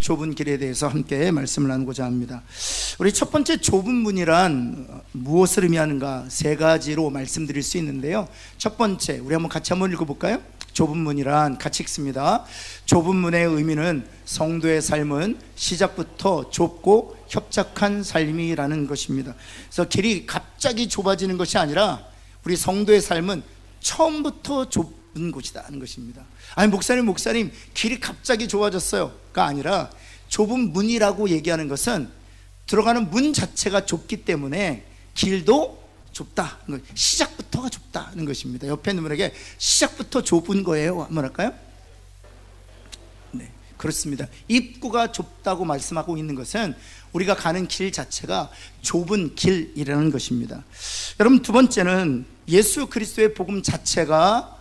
좁은 길에 대해서 함께 말씀을 나누고자 합니다. 우리 첫 번째 좁은 문이란 무엇을 의미하는가 세 가지로 말씀드릴 수 있는데요. 첫 번째, 우리 같이 한번 읽어볼까요? 좁은 문이란 같이 읽습니다. 좁은 문의 의미는 성도의 삶은 시작부터 좁고 협착한 삶이라는 것입니다. 그래서 길이 갑자기 좁아지는 것이 아니라 우리 성도의 삶은 처음부터 좁은 곳이다 는 것입니다. 아니 목사님 길이 갑자기 좁아졌어요가 아니라 좁은 문이라고 얘기하는 것은 들어가는 문 자체가 좁기 때문에 길도 좁다, 시작부터가 좁다는 것입니다. 옆에 있는 분에게 시작부터 좁은 거예요 한번 할까요? 네, 그렇습니다. 입구가 좁다고 말씀하고 있는 것은 우리가 가는 길 자체가 좁은 길이라는 것입니다. 여러분, 두 번째는 예수 그리스도의 복음 자체가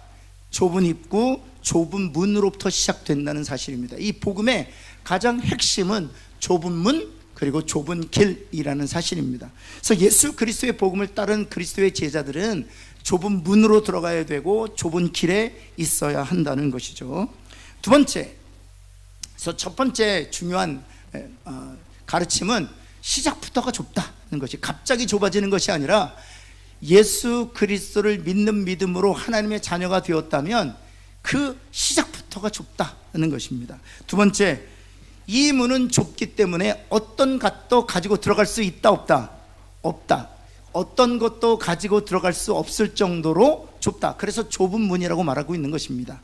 좁은 입구, 좁은 문으로부터 시작된다는 사실입니다. 이 복음의 가장 핵심은 좁은 문 그리고 좁은 길이라는 사실입니다. 그래서 예수 그리스도의 복음을 따른 그리스도의 제자들은 좁은 문으로 들어가야 되고 좁은 길에 있어야 한다는 것이죠. 두 번째, 그래서 첫 번째 중요한 가르침은 시작부터가 좁다는 것이, 갑자기 좁아지는 것이 아니라 예수 그리스도를 믿는 믿음으로 하나님의 자녀가 되었다면 그 시작부터가 좁다는 것입니다. 두 번째, 이 문은 좁기 때문에 어떤 것도 가지고 들어갈 수 있다 없다? 없다. 어떤 것도 가지고 들어갈 수 없을 정도로 좁다. 그래서 좁은 문이라고 말하고 있는 것입니다.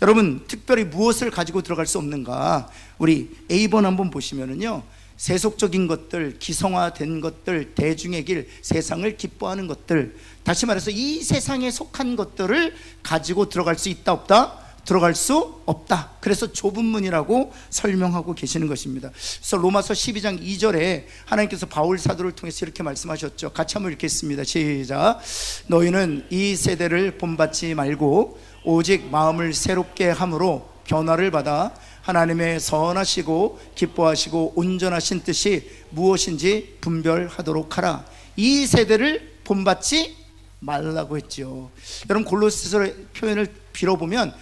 여러분, 특별히 무엇을 가지고 들어갈 수 없는가? 우리 A번 한번 보시면은요, 세속적인 것들, 기성화된 것들, 대중의 길, 세상을 기뻐하는 것들, 다시 말해서 이 세상에 속한 것들을 가지고 들어갈 수 있다 없다? 들어갈 수 없다. 그래서 좁은 문이라고 설명하고 계시는 것입니다. 그래서 로마서 12장 2절에 하나님께서 바울 사도를 통해서 이렇게 말씀하셨죠. 같이 한번 읽겠습니다. 시작. 너희는 이 세대를 본받지 말고 오직 마음을 새롭게 함으로 변화를 받아 하나님의 선하시고 기뻐하시고 온전하신 뜻이 무엇인지 분별하도록 하라. 이 세대를 본받지 말라고 했죠. 여러분, 골로새서 표현을 빌어보면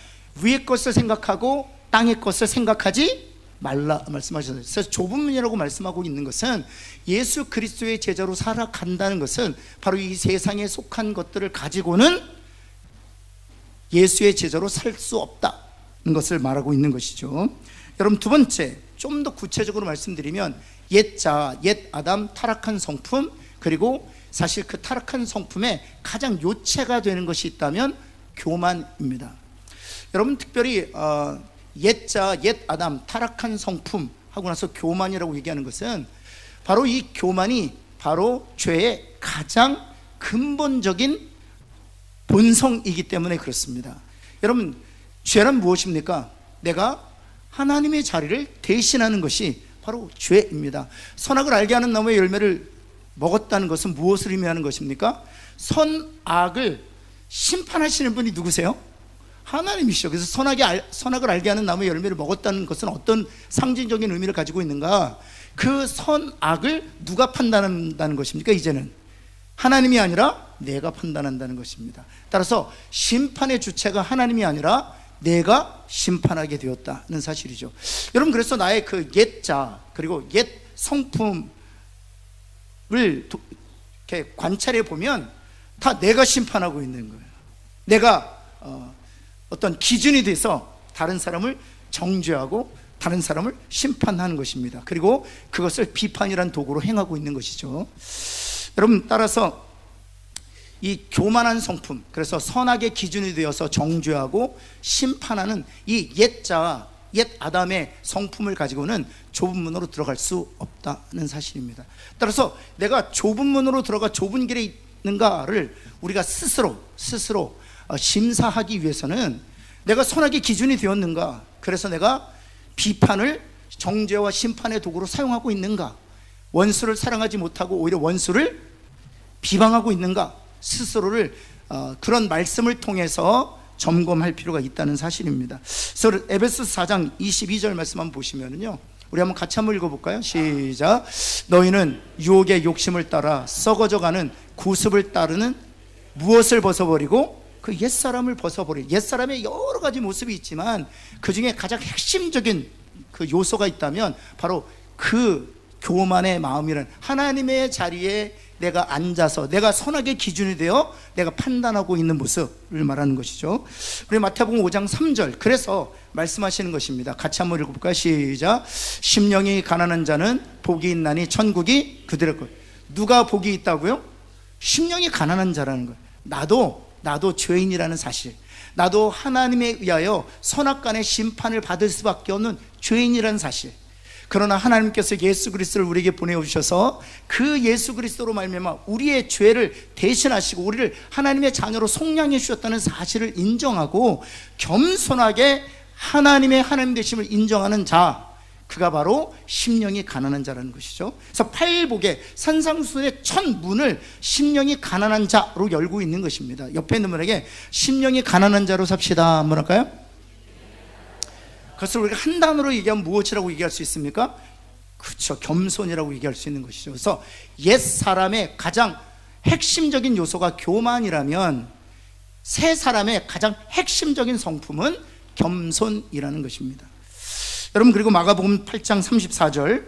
위의 것을 생각하고 땅의 것을 생각하지 말라 말씀하셨어요. 그래서 좁은 문이라고 말씀하고 있는 것은 예수 그리스도의 제자로 살아간다는 것은 바로 이 세상에 속한 것들을 가지고는 예수의 제자로 살 수 없다는 것을 말하고 있는 것이죠. 여러분, 두 번째, 좀 더 구체적으로 말씀드리면 옛 아담 타락한 성품, 그리고 사실 그 타락한 성품의 가장 요체가 되는 것이 있다면 교만입니다. 여러분, 특별히 옛 아담 타락한 성품 하고 나서 교만이라고 얘기하는 것은 바로 이 교만이 바로 죄의 가장 근본적인 본성이기 때문에 그렇습니다. 여러분, 죄란 무엇입니까? 내가 하나님의 자리를 대신하는 것이 바로 죄입니다. 선악을 알게 하는 나무의 열매를 먹었다는 것은 무엇을 의미하는 것입니까? 선악을 심판하시는 분이 누구세요? 하나님이시죠. 그래서 선악을 알게 하는 나무의 열매를 먹었다는 것은 어떤 상징적인 의미를 가지고 있는가? 그 선악을 누가 판단한다는 것입니까? 이제는 하나님이 아니라 내가 판단한다는 것입니다. 따라서 심판의 주체가 하나님이 아니라 내가 심판하게 되었다는 사실이죠. 여러분, 그래서 나의 그 옛자 그리고 옛 성품을 이렇게 관찰해 보면 다 내가 심판하고 있는 거예요. 내가 어떤 기준이 돼서 다른 사람을 정죄하고 다른 사람을 심판하는 것입니다. 그리고 그것을 비판이란 도구로 행하고 있는 것이죠. 여러분, 따라서 이 교만한 성품, 그래서 선악의 기준이 되어서 정죄하고 심판하는 이 옛 아담의 성품을 가지고는 좁은 문으로 들어갈 수 없다는 사실입니다. 따라서 내가 좁은 문으로 들어가 좁은 길에 있는가를 우리가 스스로 심사하기 위해서는 내가 선악의 기준이 되었는가, 그래서 내가 비판을 정죄와 심판의 도구로 사용하고 있는가, 원수를 사랑하지 못하고 오히려 원수를 비방하고 있는가, 스스로를 그런 말씀을 통해서 점검할 필요가 있다는 사실입니다. 그래서 에베소서 4장 22절 말씀 한번 보시면은요, 우리 한번 같이 한번 읽어볼까요? 시작. 너희는 유혹의 욕심을 따라 썩어져가는 구습을 따르는 무엇을 벗어버리고 그 옛사람을 벗어버리고, 옛사람의 여러 가지 모습이 있지만 그 중에 가장 핵심적인 그 요소가 있다면 바로 그 교만의 마음이라는, 하나님의 자리에 내가 앉아서 내가 선악의 기준이 되어 내가 판단하고 있는 모습을 말하는 것이죠. 우리 마태복음 5장 3절, 그래서 말씀하시는 것입니다. 같이 한번 읽어볼까요? 시작. 심령이 가난한 자는 복이 있나니 천국이 그들의 것. 누가 복이 있다고요? 심령이 가난한 자라는 거예요. 나도 죄인이라는 사실, 나도 하나님에 의하여 선악간의 심판을 받을 수밖에 없는 죄인이라는 사실. 그러나 하나님께서 예수 그리스도를 우리에게 보내주셔서 그 예수 그리스도로 말미암아 우리의 죄를 대신하시고 우리를 하나님의 자녀로 속량해 주셨다는 사실을 인정하고 겸손하게 하나님 되심을 인정하는 자, 그가 바로 심령이 가난한 자라는 것이죠. 그래서 팔복의 산상수훈의 첫 문을 심령이 가난한 자로 열고 있는 것입니다. 옆에 있는 분에게 심령이 가난한 자로 삽시다 한번 할까요? 그것을 우리가 한 단어로 얘기하면 무엇이라고 얘기할 수 있습니까? 그렇죠, 겸손이라고 얘기할 수 있는 것이죠. 그래서 옛 사람의 가장 핵심적인 요소가 교만이라면 새 사람의 가장 핵심적인 성품은 겸손이라는 것입니다. 여러분, 그리고 마가복음 8장 34절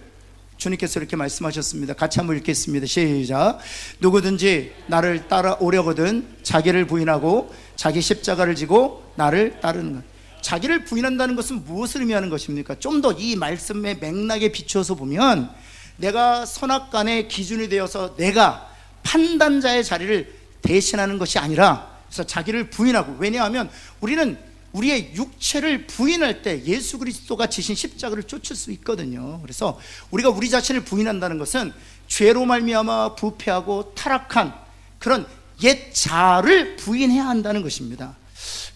주님께서 이렇게 말씀하셨습니다. 같이 한번 읽겠습니다. 시작. 누구든지 나를 따라오려거든 자기를 부인하고 자기 십자가를 지고 나를 따르는 것. 자기를 부인한다는 것은 무엇을 의미하는 것입니까? 좀 더 이 말씀의 맥락에 비추어서 보면 내가 선악간의 기준이 되어서 내가 판단자의 자리를 대신하는 것이 아니라, 그래서 자기를 부인하고, 왜냐하면 우리는 우리의 육체를 부인할 때 예수 그리스도가 지신 십자가를 쫓을 수 있거든요. 그래서 우리가 우리 자신을 부인한다는 것은 죄로 말미암아 부패하고 타락한 그런 옛 자를 부인해야 한다는 것입니다.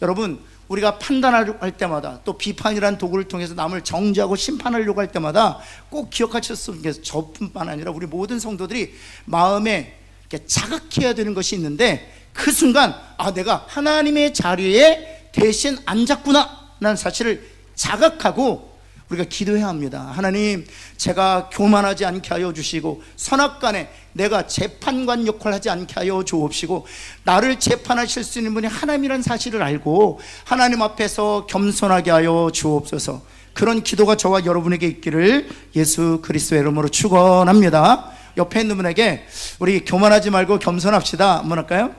여러분, 우리가 판단할 때마다, 또 비판이라는 도구를 통해서 남을 정죄하고 심판하려고 할 때마다 꼭 기억하셨으면 좋겠어요. 저뿐만 아니라 우리 모든 성도들이 마음에 이렇게 자각해야 되는 것이 있는데, 그 순간 내가 하나님의 자리에 대신 앉았구나 라는 사실을 자각하고 우리가 기도해야 합니다. 하나님, 제가 교만하지 않게 하여 주시고 선악간에 내가 재판관 역할을 하지 않게 하여 주옵시고, 나를 재판하실 수 있는 분이 하나님이라는 사실을 알고 하나님 앞에서 겸손하게 하여 주옵소서. 그런 기도가 저와 여러분에게 있기를 예수 그리스도의 이름으로 축원합니다. 옆에 있는 분에게 우리 교만하지 말고 겸손합시다 한번 할까요?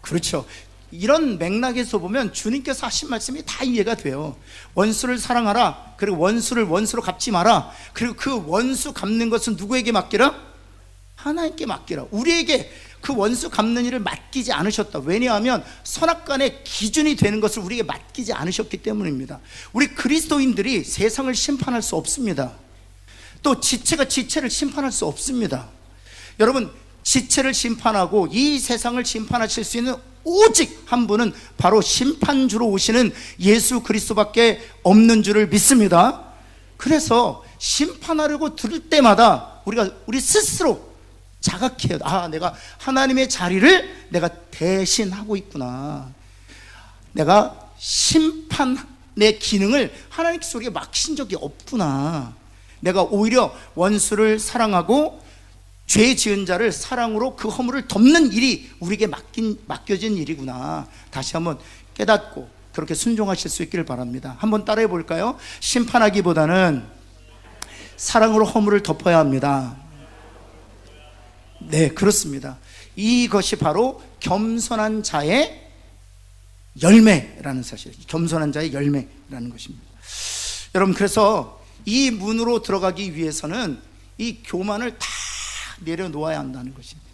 그렇죠. 이런 맥락에서 보면 주님께서 하신 말씀이 다 이해가 돼요. 원수를 사랑하라, 그리고 원수를 원수로 갚지 마라, 그리고 그 원수 갚는 것은 누구에게 맡기라? 하나님께 맡기라. 우리에게 그 원수 갚는 일을 맡기지 않으셨다. 왜냐하면 선악간의 기준이 되는 것을 우리에게 맡기지 않으셨기 때문입니다. 우리 그리스도인들이 세상을 심판할 수 없습니다. 또 지체가 지체를 심판할 수 없습니다. 여러분, 지체를 심판하고 이 세상을 심판하실 수 있는 오직 한 분은 바로 심판주로 오시는 예수 그리스도밖에 없는 줄을 믿습니다. 그래서 심판하려고 들을 때마다 우리 스스로 자각해요. 내가 하나님의 자리를 내가 대신하고 있구나. 내가 심판의 기능을 하나님께서 우리에게 맡기신 적이 없구나. 내가 오히려 원수를 사랑하고 죄 지은 자를 사랑으로 그 허물을 덮는 일이 우리에게 맡겨진 일이구나. 다시 한번 깨닫고 그렇게 순종하실 수 있기를 바랍니다. 한번 따라해 볼까요? 심판하기보다는 사랑으로 허물을 덮어야 합니다. 네, 그렇습니다. 이것이 바로 겸손한 자의 열매라는 사실, 겸손한 자의 열매라는 것입니다. 여러분, 그래서 이 문으로 들어가기 위해서는 이 교만을 다 내려놓아야 한다는 것입니다.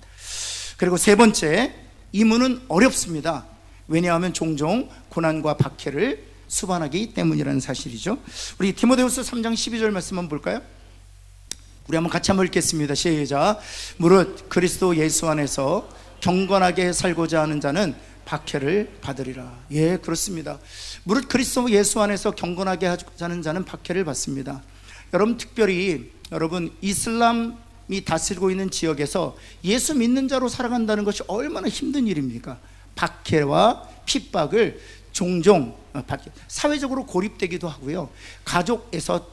그리고 세 번째, 이 문은 어렵습니다. 왜냐하면 종종 고난과 박해를 수반하기 때문이라는 사실이죠. 우리 디모데후서 3장 12절 말씀 한번 볼까요? 우리 한번 같이 한번 읽겠습니다. 시작. 무릇 그리스도 예수 안에서 경건하게 살고자 하는 자는 박해를 받으리라. 예, 그렇습니다. 무릇 그리스도 예수 안에서 경건하게 하자는 자는 박해를 받습니다. 여러분, 특별히 여러분 이슬람이 다스리고 있는 지역에서 예수 믿는 자로 살아간다는 것이 얼마나 힘든 일입니까? 박해와 핍박을 종종 사회적으로 고립되기도 하고요, 가족에서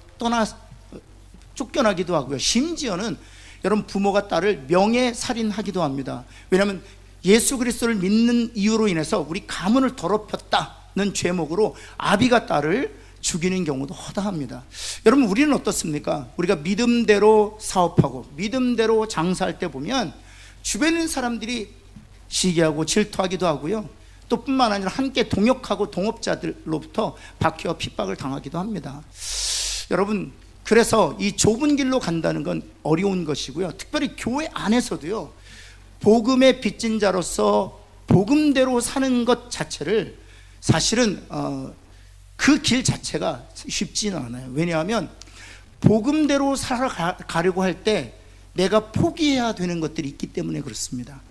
쫓겨나기도 하고요, 심지어는 여러분 부모가 딸을 명예살인하기도 합니다. 왜냐하면 예수 그리스도를 믿는 이유로 인해서 우리 가문을 더럽혔다는 죄목으로 아비가 딸을 죽이는 경우도 허다합니다. 여러분, 우리는 어떻습니까? 우리가 믿음대로 사업하고 믿음대로 장사할 때 보면 주변에 있는 사람들이 시기하고 질투하기도 하고요, 또 뿐만 아니라 함께 동역하고 동업자들로부터 박해와 핍박을 당하기도 합니다. 여러분, 그래서 이 좁은 길로 간다는 건 어려운 것이고요, 특별히 교회 안에서도요, 복음의 빚진 자로서 복음대로 사는 것 자체를 사실은 그 길 자체가 쉽지는 않아요. 왜냐하면 복음대로 살아가려고 할 때 내가 포기해야 되는 것들이 있기 때문에 그렇습니다.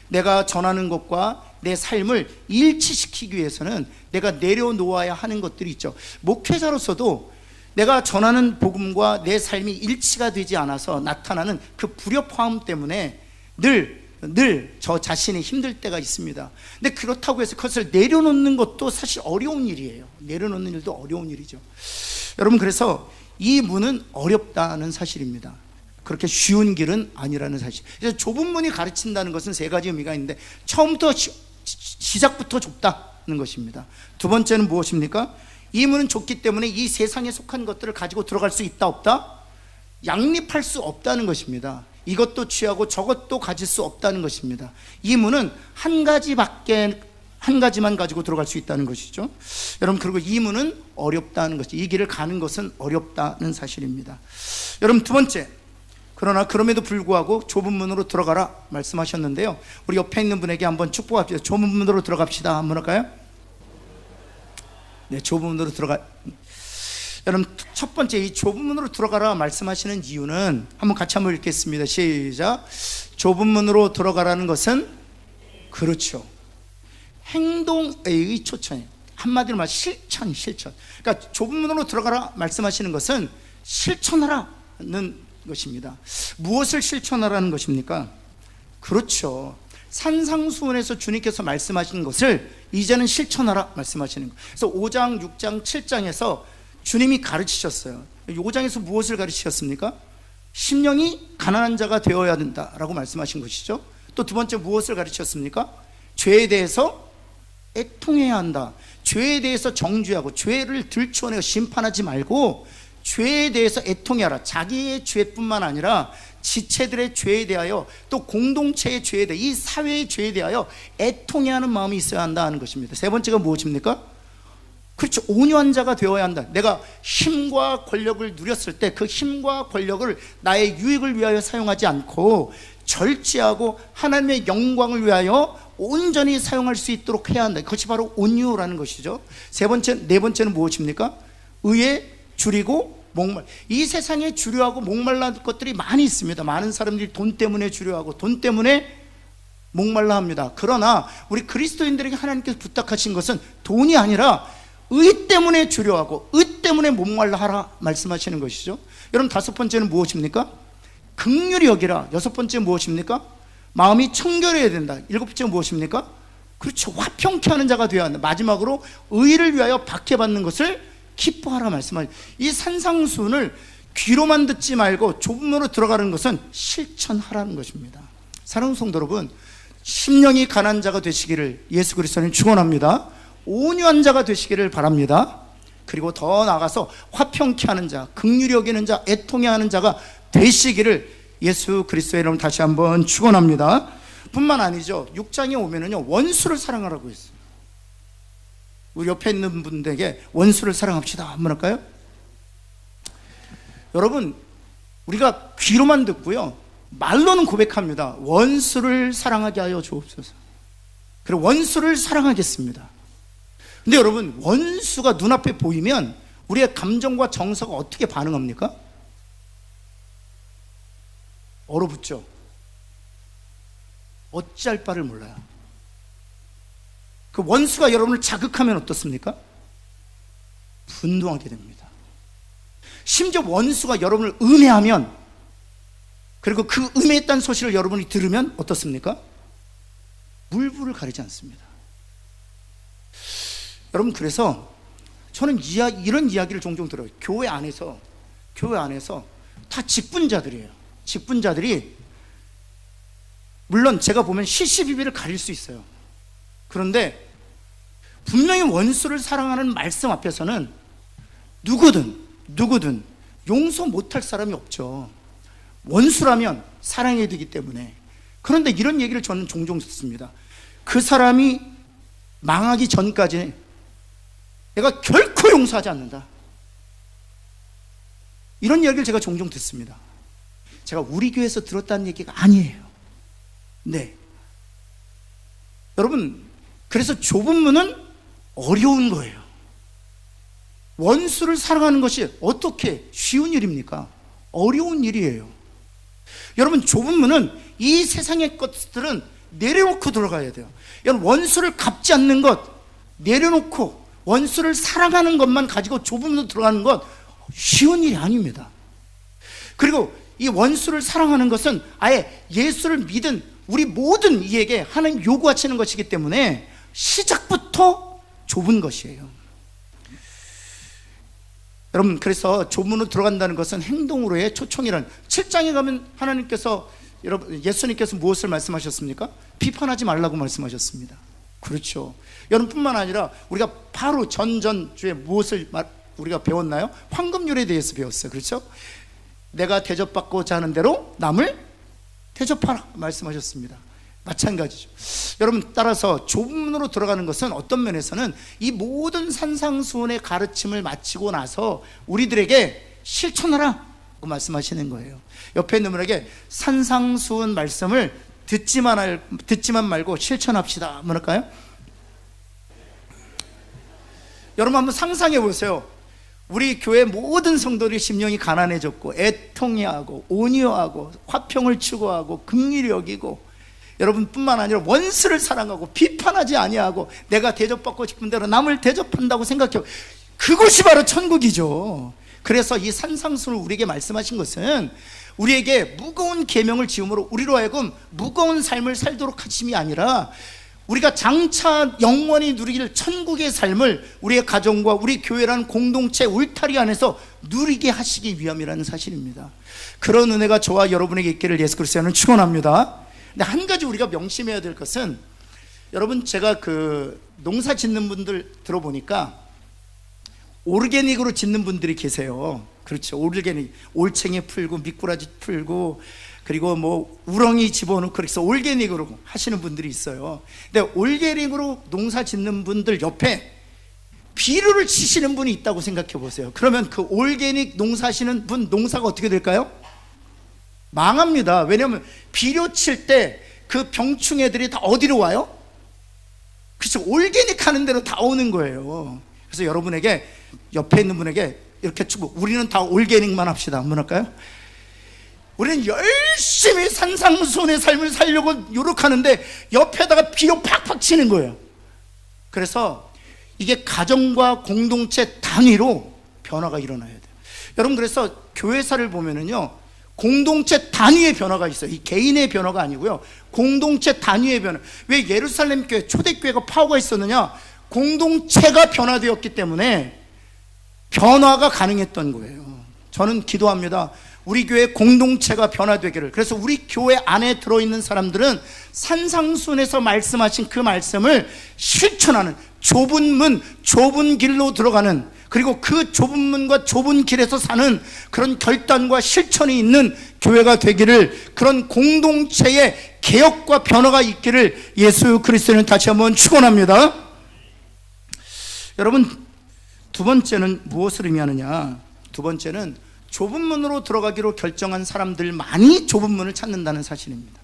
내가 전하는 것과 내 삶을 일치시키기 위해서는 내가 내려놓아야 하는 것들이 있죠. 목회자로서도 내가 전하는 복음과 내 삶이 일치가 되지 않아서 나타나는 그 불협화음 때문에 늘 저 자신이 힘들 때가 있습니다. 근데 그렇다고 해서 그것을 내려놓는 것도 사실 어려운 일이에요. 내려놓는 일도 어려운 일이죠. 여러분, 그래서 이 문은 어렵다는 사실입니다. 그렇게 쉬운 길은 아니라는 사실. 그래서 좁은 문이 가르친다는 것은 세 가지 의미가 있는데, 처음부터 시작부터 좁다는 것입니다. 두 번째는 무엇입니까? 이 문은 좁기 때문에 이 세상에 속한 것들을 가지고 들어갈 수 있다 없다? 양립할 수 없다는 것입니다. 이것도 취하고 저것도 가질 수 없다는 것입니다. 이 문은 한 가지만 가지고 들어갈 수 있다는 것이죠. 여러분, 그리고 이 문은 어렵다는 것이, 이 길을 가는 것은 어렵다는 사실입니다. 여러분, 두 번째, 그러나 그럼에도 불구하고 좁은 문으로 들어가라 말씀하셨는데요, 우리 옆에 있는 분에게 한번 축복합시다. 좁은 문으로 들어갑시다. 한번 할까요? 네, 좁은 문으로 들어가. 여러분, 첫 번째, 이 좁은 문으로 들어가라 말씀하시는 이유는 한번 같이 한번 읽겠습니다. 시작. 좁은 문으로 들어가라는 것은, 그렇죠, 행동의 초청이에요. 한마디로 말 실천. 그러니까 좁은 문으로 들어가라 말씀하시는 것은 실천하라는 것입니다. 무엇을 실천하라는 것입니까? 그렇죠, 산상수훈에서 주님께서 말씀하신 것을 이제는 실천하라 말씀하시는 거예요. 그래서 5장, 6장, 7장에서 주님이 가르치셨어요. 5장에서 무엇을 가르치셨습니까? 심령이 가난한 자가 되어야 된다라고 말씀하신 것이죠. 또 두 번째, 무엇을 가르치셨습니까? 죄에 대해서 애통해야 한다. 죄에 대해서 정죄하고 죄를 들추어내고 심판하지 말고 죄에 대해서 애통해하라. 자기의 죄뿐만 아니라 지체들의 죄에 대하여, 또 공동체의 죄에 대해, 이 사회의 죄에 대하여 애통해하는 마음이 있어야 한다는 것입니다. 세 번째가 무엇입니까? 그렇죠, 온유한 자가 되어야 한다. 내가 힘과 권력을 누렸을 때 그 힘과 권력을 나의 유익을 위하여 사용하지 않고 절제하고 하나님의 영광을 위하여 온전히 사용할 수 있도록 해야 한다. 그것이 바로 온유라는 것이죠. 네 번째는 무엇입니까? 의에 줄이고 목말. 이 세상에 주려하고 목말라 것들이 많이 있습니다. 많은 사람들이 돈 때문에 주려하고 돈 때문에 목말라 합니다. 그러나 우리 그리스도인들에게 하나님께서 부탁하신 것은 돈이 아니라 의 때문에 주려하고 의 때문에 목말라 하라 말씀하시는 것이죠. 여러분, 다섯 번째는 무엇입니까? 긍휼히 여기라. 여섯 번째 무엇입니까? 마음이 청결해야 된다. 일곱 번째 무엇입니까? 그렇죠, 화평케 하는 자가 되어야 한다. 마지막으로 의를 위하여 박해받는 것을 기뻐하라 말씀하시죠. 이 산상수훈을 귀로만 듣지 말고 좁은 문으로 들어가는 것은 실천하라는 것입니다. 사랑하는 성도 여러분, 심령이 가난한 자가 되시기를 예수 그리스도는 축원합니다. 온유한 자가 되시기를 바랍니다. 그리고 더 나아가서 화평케 하는 자, 긍휼히 여기는 자, 애통해 하는 자가 되시기를 예수 그리스도의 이름으로 다시 한번 축원합니다. 뿐만 아니죠, 6장에 오면은요, 원수를 사랑하라고 했어요. 우리 옆에 있는 분들에게 원수를 사랑합시다 한번 할까요? 여러분, 우리가 귀로만 듣고요, 말로는 고백합니다. 원수를 사랑하게 하여 주옵소서. 그리고 원수를 사랑하겠습니다. 근데 여러분, 원수가 눈앞에 보이면 우리의 감정과 정서가 어떻게 반응합니까? 얼어붙죠. 어찌할 바를 몰라요. 그 원수가 여러분을 자극하면 어떻습니까? 분노하게 됩니다. 심지어 원수가 여러분을 음해하면, 그리고 그 음해했다는 소식을 여러분이 들으면 어떻습니까? 물불을 가리지 않습니다. 여러분, 그래서 저는 이런 이야기를 종종 들어요. 교회 안에서 다 직분자들이에요. 직분자들이, 물론 제가 보면 시시비비를 가릴 수 있어요. 그런데 분명히 원수를 사랑하는 말씀 앞에서는 누구든 용서 못할 사람이 없죠. 원수라면 사랑해야 되기 때문에. 그런데 이런 얘기를 저는 종종 듣습니다. 그 사람이 망하기 전까지 내가 결코 용서하지 않는다. 이런 얘기를 제가 종종 듣습니다. 제가 우리 교회에서 들었다는 얘기가 아니에요. 네. 여러분, 그래서 좁은 문은 어려운 거예요. 원수를 사랑하는 것이 어떻게 쉬운 일입니까? 어려운 일이에요. 여러분, 좁은 문은 이 세상의 것들은 내려놓고 들어가야 돼요. 여러분, 원수를 갚지 않는 것 내려놓고 원수를 사랑하는 것만 가지고 좁은 문으로 들어가는 것 쉬운 일이 아닙니다. 그리고 이 원수를 사랑하는 것은 아예 예수를 믿은 우리 모든 이에게 하나님 요구하시는 것이기 때문에 시작부터 좁은 것이에요. 여러분, 그래서 좁은 문으로 들어간다는 것은 행동으로의 초청이라는, 7장에 가면 하나님께서, 여러분, 예수님께서 무엇을 말씀하셨습니까? 비판하지 말라고 말씀하셨습니다. 그렇죠. 여러분뿐만 아니라 우리가 바로 전주에 무엇을 우리가 배웠나요? 황금률에 대해서 배웠어요. 그렇죠? 내가 대접받고자 하는 대로 남을 대접하라 말씀하셨습니다. 마찬가지죠. 여러분, 따라서 좁은 문으로 들어가는 것은 어떤 면에서는 이 모든 산상수훈의 가르침을 마치고 나서 우리들에게 실천하라고 말씀하시는 거예요. 옆에 있는 분에게 산상수훈 말씀을 듣지만 말고 실천합시다. 뭐랄까요? 여러분, 한번 상상해 보세요. 우리 교회 모든 성도들이 심령이 가난해졌고 애통해하고 온유하고 화평을 추구하고 긍휼히 여기고, 여러분뿐만 아니라 원수를 사랑하고 비판하지 아니하고 내가 대접받고 싶은 대로 남을 대접한다고 생각해요. 그것이 바로 천국이죠. 그래서 이 산상수를 우리에게 말씀하신 것은 우리에게 무거운 계명을 지음으로 우리로 하여금 무거운 삶을 살도록 하심이 아니라 우리가 장차 영원히 누리길 천국의 삶을 우리의 가정과 우리 교회라는 공동체 울타리 안에서 누리게 하시기 위함이라는 사실입니다. 그런 은혜가 저와 여러분에게 있기를 예수 그리스도는 축원합니다. 근데 한 가지 우리가 명심해야 될 것은, 여러분, 제가 그 농사 짓는 분들 들어보니까 오르게닉으로 짓는 분들이 계세요. 그렇죠. 오르게닉, 올챙이 풀고 미꾸라지 풀고 그리고 뭐 우렁이 집어넣고 그래서 올게닉으로 하시는 분들이 있어요. 근데 올게닉으로 농사 짓는 분들 옆에 비료를 치시는 분이 있다고 생각해 보세요. 그러면 그 올게닉 농사하시는 분 농사가 어떻게 될까요? 망합니다. 왜냐하면 비료 칠 때 그 병충 애들이 다 어디로 와요? 그렇죠. 올게닉 하는 대로 다 오는 거예요. 그래서 여러분에게, 옆에 있는 분에게 이렇게 축복, 우리는 다 올게닉만 합시다. 한번 할까요? 우리는 열심히 산상수훈의 삶을 살려고 노력하는데 옆에다가 비료 팍팍 치는 거예요. 그래서 이게 가정과 공동체 단위로 변화가 일어나야 돼요. 여러분, 그래서 교회사를 보면은요, 공동체 단위의 변화가 있어요. 이 개인의 변화가 아니고요, 공동체 단위의 변화. 왜 예루살렘 교회, 초대교회가 파워가 있었느냐? 공동체가 변화되었기 때문에 변화가 가능했던 거예요. 저는 기도합니다. 우리 교회 공동체가 변화되기를. 그래서 우리 교회 안에 들어있는 사람들은 산상수훈에서 말씀하신 그 말씀을 실천하는, 좁은 문, 좁은 길로 들어가는, 그리고 그 좁은 문과 좁은 길에서 사는 그런 결단과 실천이 있는 교회가 되기를, 그런 공동체의 개혁과 변화가 있기를 예수 그리스도는 다시 한번 축원합니다. 여러분, 두 번째는 무엇을 의미하느냐? 두 번째는 좁은 문으로 들어가기로 결정한 사람들만이 좁은 문을 찾는다는 사실입니다.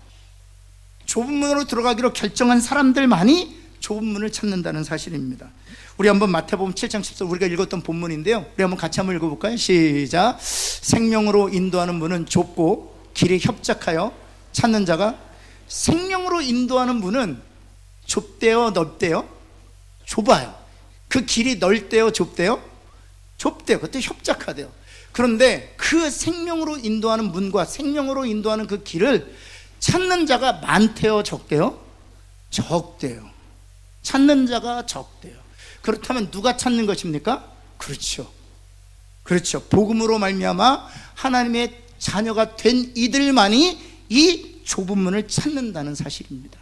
좁은 문으로 들어가기로 결정한 사람들만이 좁은 문을 찾는다는 사실입니다. 우리 한번 마태복음 7장 14절, 우리가 읽었던 본문인데요, 우리 한번 같이 한번 읽어볼까요? 시작. 생명으로 인도하는 문은 좁고 길이 협착하여 찾는 자가, 생명으로 인도하는 문은 좁대요, 넓대요? 좁아요. 그 길이 넓대요, 좁대요? 좁대요. 그때 협착하대요. 그런데 그 생명으로 인도하는 문과 생명으로 인도하는 그 길을 찾는 자가 많대요, 적대요? 적대요. 찾는 자가 적대요. 그렇다면 누가 찾는 것입니까? 그렇죠. 복음으로 말미암아 하나님의 자녀가 된 이들만이 이 좁은 문을 찾는다는 사실입니다.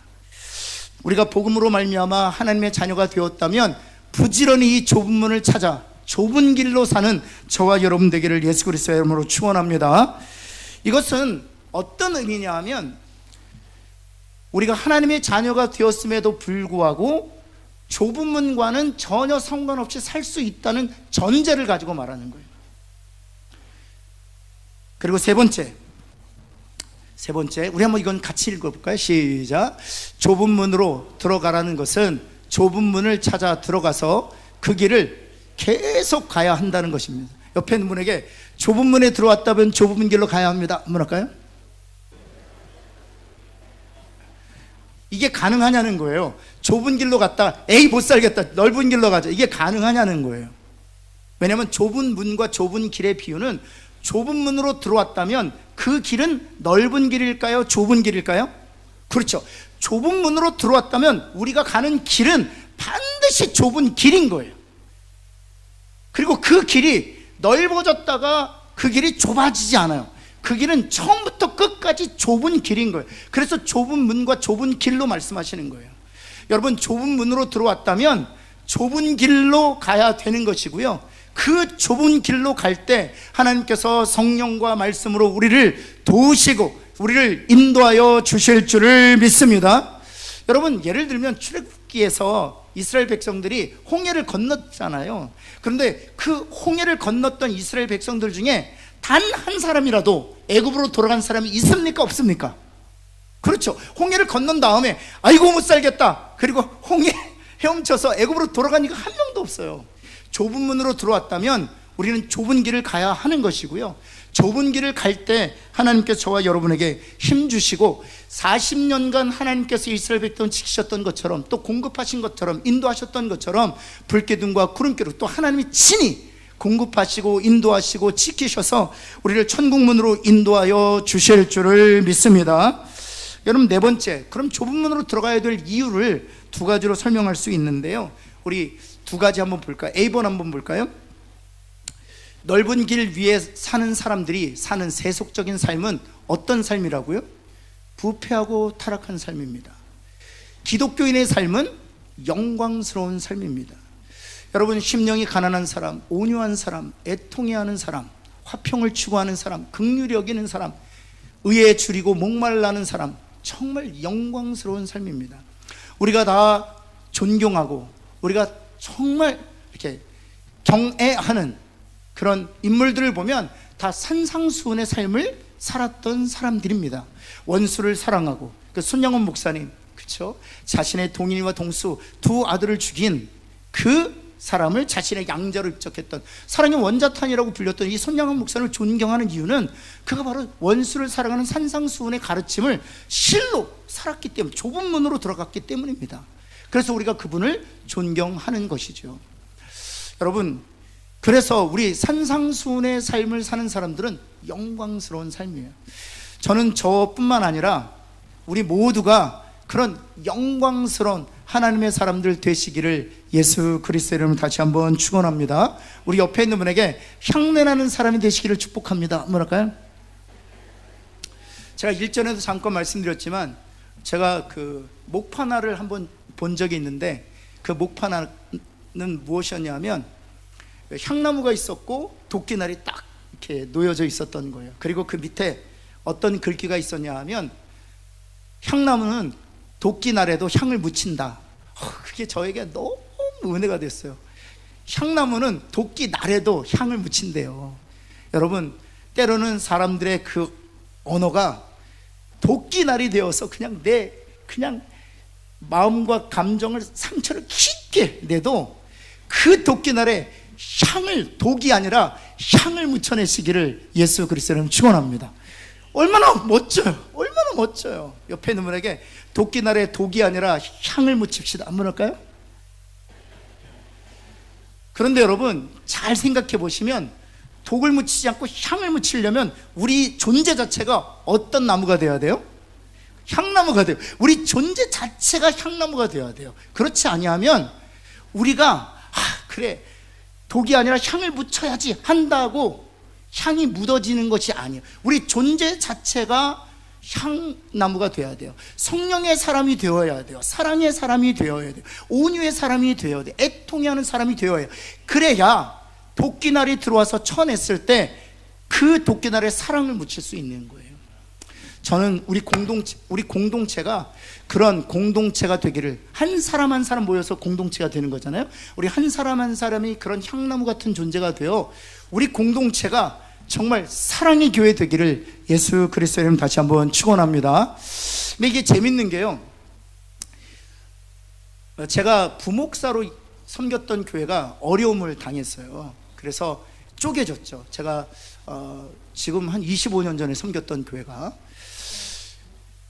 우리가 복음으로 말미암아 하나님의 자녀가 되었다면 부지런히 이 좁은 문을 찾아 좁은 길로 사는 저와 여러분 되기를 예수 그리스도의 이름으로 축원합니다. 이것은 어떤 의미냐 하면 우리가 하나님의 자녀가 되었음에도 불구하고 좁은 문과는 전혀 상관없이 살 수 있다는 전제를 가지고 말하는 거예요. 그리고 세 번째, 우리 한번 이건 같이 읽어볼까요? 시작. 좁은 문으로 들어가라는 것은 좁은 문을 찾아 들어가서 그 길을 계속 가야 한다는 것입니다. 옆에 있는 분에게 좁은 문에 들어왔다면 좁은 길로 가야 합니다. 한번 할까요? 이게 가능하냐는 거예요. 좁은 길로 갔다 에이 못 살겠다 넓은 길로 가자, 이게 가능하냐는 거예요. 왜냐하면 좁은 문과 좁은 길의 비유는 좁은 문으로 들어왔다면 그 길은 넓은 길일까요? 좁은 길일까요? 그렇죠. 좁은 문으로 들어왔다면 우리가 가는 길은 반드시 좁은 길인 거예요. 그리고 그 길이 넓어졌다가 그 길이 좁아지지 않아요. 그 길은 처음부터 끝까지 좁은 길인 거예요. 그래서 좁은 문과 좁은 길로 말씀하시는 거예요. 여러분, 좁은 문으로 들어왔다면 좁은 길로 가야 되는 것이고요, 그 좁은 길로 갈 때 하나님께서 성령과 말씀으로 우리를 도우시고 우리를 인도하여 주실 줄을 믿습니다. 여러분, 예를 들면 출애굽기에서 이스라엘 백성들이 홍해를 건넜잖아요. 그런데 그 홍해를 건넜던 이스라엘 백성들 중에 단 한 사람이라도 애굽으로 돌아간 사람이 있습니까? 없습니까? 그렇죠. 홍해를 건넌 다음에 아이고 못 살겠다, 그리고 홍해 헤엄쳐서 애굽으로 돌아간 이가 한 명도 없어요. 좁은 문으로 들어왔다면 우리는 좁은 길을 가야 하는 것이고요, 좁은 길을 갈 때 하나님께서 저와 여러분에게 힘 주시고 40년간 하나님께서 이스라엘 백성을 지키셨던 것처럼, 또 공급하신 것처럼, 인도하셨던 것처럼 불기둥과 구름기로 또 하나님이 친히 공급하시고 인도하시고 지키셔서 우리를 천국문으로 인도하여 주실 줄을 믿습니다. 여러분, 네 번째, 그럼 좁은 문으로 들어가야 될 이유를 두 가지로 설명할 수 있는데요, 우리 두 가지 한번 볼까요? A번 한번 볼까요? 넓은 길 위에 사는 사람들이 사는 세속적인 삶은 어떤 삶이라고요? 부패하고 타락한 삶입니다. 기독교인의 삶은 영광스러운 삶입니다. 여러분, 심령이 가난한 사람, 온유한 사람, 애통해하는 사람, 화평을 추구하는 사람, 긍휼히 여기는 사람, 의에 줄이고 목말라는 사람, 정말 영광스러운 삶입니다. 우리가 다 존경하고 우리가 정말 이렇게 경애하는 그런 인물들을 보면 다 산상수훈의 삶을 살았던 사람들입니다. 원수를 사랑하고, 그 손양원 목사님, 그렇죠? 자신의 동인과 동수 두 아들을 죽인 그 사람을 자신의 양자로 입적했던, 사랑의 원자탄이라고 불렸던 이 손양원 목사님을 존경하는 이유는 그가 바로 원수를 사랑하는 산상수훈의 가르침을 실로 살았기 때문에, 좁은 문으로 들어갔기 때문입니다. 그래서 우리가 그분을 존경하는 것이죠. 여러분, 그래서 우리 산상수훈의 삶을 사는 사람들은 영광스러운 삶이에요. 저는 저뿐만 아니라 우리 모두가 그런 영광스러운 하나님의 사람들 되시기를 예수 그리스도의 이름으로 다시 한번 축원합니다. 우리 옆에 있는 분에게 향내나는 사람이 되시기를 축복합니다. 뭐랄까요? 제가 일전에도 잠깐 말씀드렸지만 제가 그 목판화를 한번 본 적이 있는데, 그 목판화는 무엇이었냐면 향나무가 있었고 도끼날이 딱 이렇게 놓여져 있었던 거예요. 그리고 그 밑에 어떤 글귀가 있었냐 하면, 향나무는 도끼날에도 향을 묻힌다. 그게 저에게 너무 은혜가 됐어요. 향나무는 도끼날에도 향을 묻힌대요. 여러분, 때로는 사람들의 그 언어가 도끼날이 되어서 그냥 그냥 마음과 감정을, 상처를 깊게 내도 그 도끼날에 향을, 독이 아니라 향을 묻혀내시기를 예수 그리스도는 축원합니다. 얼마나 멋져요. 얼마나 멋져요. 옆에 있는 분에게 도끼날에 독이 아니라 향을 묻힙시다. 한번 할까요? 그런데 여러분, 잘 생각해 보시면 독을 묻히지 않고 향을 묻히려면 우리 존재 자체가 어떤 나무가 되어야 돼요? 향나무가 돼요. 우리 존재 자체가 향나무가 되어야 돼요. 그렇지 아니하면 우리가 그래, 독이 아니라 향을 묻혀야지 한다고 향이 묻어지는 것이 아니에요. 우리 존재 자체가 향나무가 되어야 돼요. 성령의 사람이 되어야 돼요. 사랑의 사람이 되어야 돼요. 온유의 사람이 되어야 돼요. 애통해하는 사람이 되어야 해요. 그래야 도끼날이 들어와서 쳐냈을 때 그 도끼날에 사랑을 묻힐 수 있는 거예요. 저는 우리 공동체가 그런 공동체가 되기를, 한 사람 한 사람 모여서 공동체가 되는 거잖아요. 우리 한 사람 한 사람이 그런 향나무 같은 존재가 되어 우리 공동체가 정말 사랑의 교회 되기를 예수 그리스도의 이름 다시 한번 축원합니다. 근데 이게 재밌는 게요, 제가 부목사로 섬겼던 교회가 어려움을 당했어요. 그래서 쪼개졌죠. 제가 지금 한 25년 전에 섬겼던 교회가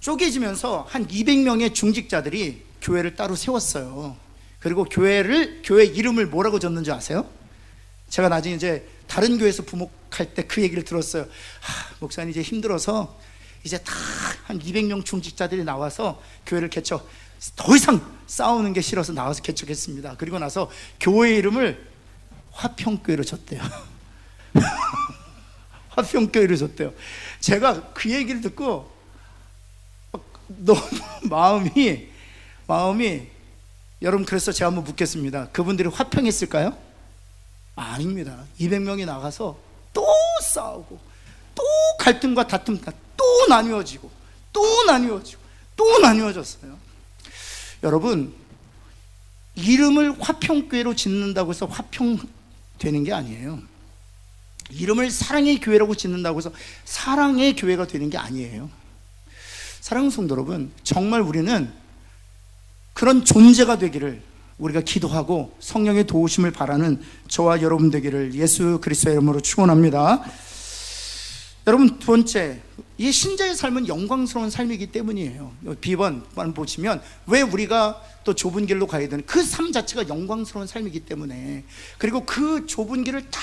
쪼개지면서 한 200명의 중직자들이 교회를 따로 세웠어요. 그리고 교회 이름을 뭐라고 졌는지 아세요? 제가 나중에 이제 다른 교회에서 부목할 때 그 얘기를 들었어요. 목사님 이제 힘들어서 이제 다 한 200명 중직자들이 나와서 교회를 개척, 더 이상 싸우는 게 싫어서 나와서 개척했습니다. 그리고 나서 교회 이름을 화평교회로 졌대요. 화평교회로 졌대요. 제가 그 얘기를 듣고 너무 마음이 여러분, 그래서 제가 한번 묻겠습니다. 그분들이 화평했을까요? 아닙니다. 200명이 나가서 또 싸우고 또 갈등과 다툼과 또 나뉘어지고 또 나뉘어졌어요. 여러분, 이름을 화평교회로 짓는다고 해서 화평되는 게 아니에요. 이름을 사랑의 교회라고 짓는다고 해서 사랑의 교회가 되는 게 아니에요. 사랑하는 성도 여러분, 정말 우리는 그런 존재가 되기를 우리가 기도하고 성령의 도우심을 바라는 저와 여러분 되기를 예수 그리스도의 이름으로 축원합니다. 여러분, 두 번째, 이 신자의 삶은 영광스러운 삶이기 때문이에요. B번만 보시면 왜 우리가 또 좁은 길로 가야 되는, 그 삶 자체가 영광스러운 삶이기 때문에, 그리고 그 좁은 길을 다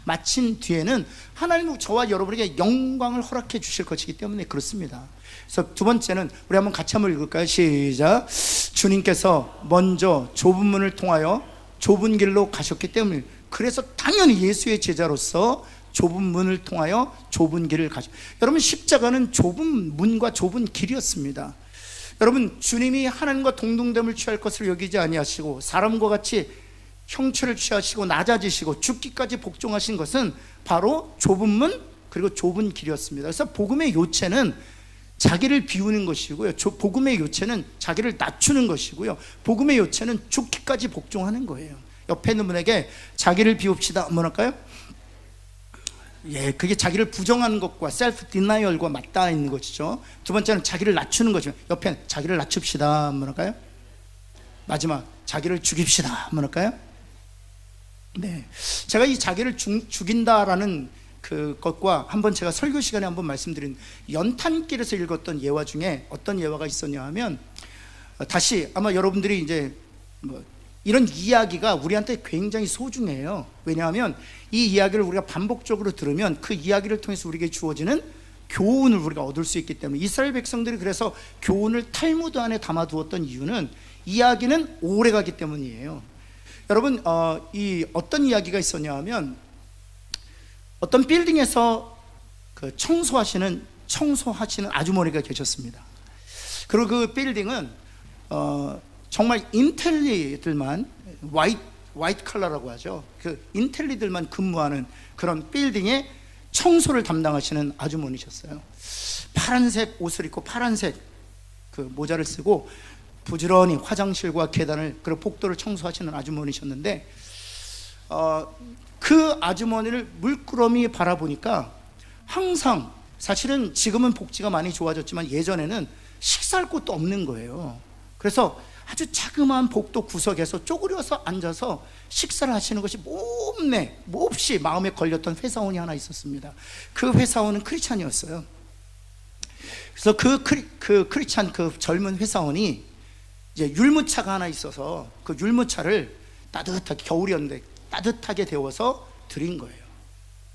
마친 뒤에는 하나님은 저와 여러분에게 영광을 허락해 주실 것이기 때문에 그렇습니다. 그래서 두 번째는 우리 한번 같이 한번 읽을까요? 시작. 주님께서 먼저 좁은 문을 통하여 좁은 길로 가셨기 때문에, 그래서 당연히 예수의 제자로서 좁은 문을 통하여 좁은 길을 가죠. 여러분, 십자가는 좁은 문과 좁은 길이었습니다. 여러분, 주님이 하나님과 동등됨을 취할 것을 여기지 아니하시고 사람과 같이 형체를 취하시고 낮아지시고 죽기까지 복종하신 것은 바로 좁은 문 그리고 좁은 길이었습니다. 그래서 복음의 요체는 자기를 비우는 것이고요, 복음의 요체는 자기를 낮추는 것이고요, 복음의 요체는 죽기까지 복종하는 거예요. 옆에 있는 분에게 자기를 비웁시다 한번 할까요? 예, 그게 자기를 부정하는 것과 셀프 디나이얼과 맞닿아 있는 것이죠. 두 번째는 자기를 낮추는 거죠. 옆에 자기를 낮춥시다 한번 할까요? 마지막, 자기를 죽입시다 한번 할까요? 네, 제가 이 자기를 죽인다라는 그것과 한번 제가 설교 시간에 한번 말씀드린 연탄길에서 읽었던 예화 중에 어떤 예화가 있었냐 하면, 다시 아마 여러분들이 이제 이런 이야기가 우리한테 굉장히 소중해요. 왜냐하면 이 이야기를 우리가 반복적으로 들으면 그 이야기를 통해서 우리에게 주어지는 교훈을 우리가 얻을 수 있기 때문에, 이스라엘 백성들이 그래서 교훈을 탈무드 안에 담아두었던 이유는 이야기는 오래가기 때문이에요. 여러분, 어떤 이야기가 있었냐 하면, 어떤 빌딩에서 그 청소하시는 아주머니가 계셨습니다. 그리고 그 빌딩은 정말 인텔리들만, 화이트 컬러라고 하죠. 그 인텔리들만 근무하는 그런 빌딩에 청소를 담당하시는 아주머니셨어요. 파란색 옷을 입고 파란색 그 모자를 쓰고 부지런히 화장실과 계단을, 그리고 복도를 청소하시는 아주머니셨는데, 그 아주머니를 물끄러미 바라보니까 항상, 사실은 지금은 복지가 많이 좋아졌지만 예전에는 식사할 곳도 없는 거예요. 그래서 아주 자그마한 복도 구석에서 쪼그려서 앉아서 식사를 하시는 것이 몹시 마음에 걸렸던 회사원이 하나 있었습니다. 그 회사원은 크리스찬이었어요. 그래서 그 크리스찬 그 젊은 회사원이 이제 율무차가 하나 있어서 그 율무차를 따뜻하게, 겨울이었는데 따뜻하게 데워서 드린 거예요.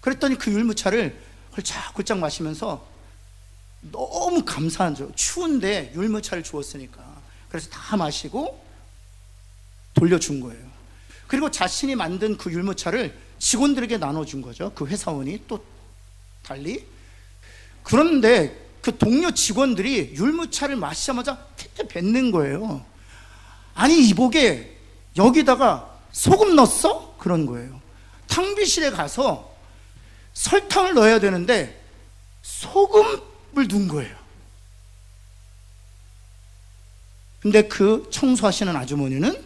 그랬더니 그 율무차를 홀짝홀짝 마시면서 너무 감사한 줄, 추운데 율무차를 주었으니까, 그래서 다 마시고 돌려준 거예요. 그리고 자신이 만든 그 율무차를 직원들에게 나눠준 거죠. 그 회사원이 또 달리. 그런데 그 동료 직원들이 율무차를 마시자마자 태태 뱉는 거예요. 아니, 이복에 여기다가 소금 넣었어? 그런 거예요. 탕비실에 가서 설탕을 넣어야 되는데 소금을 넣은 거예요. 근데 그 청소하시는 아주머니는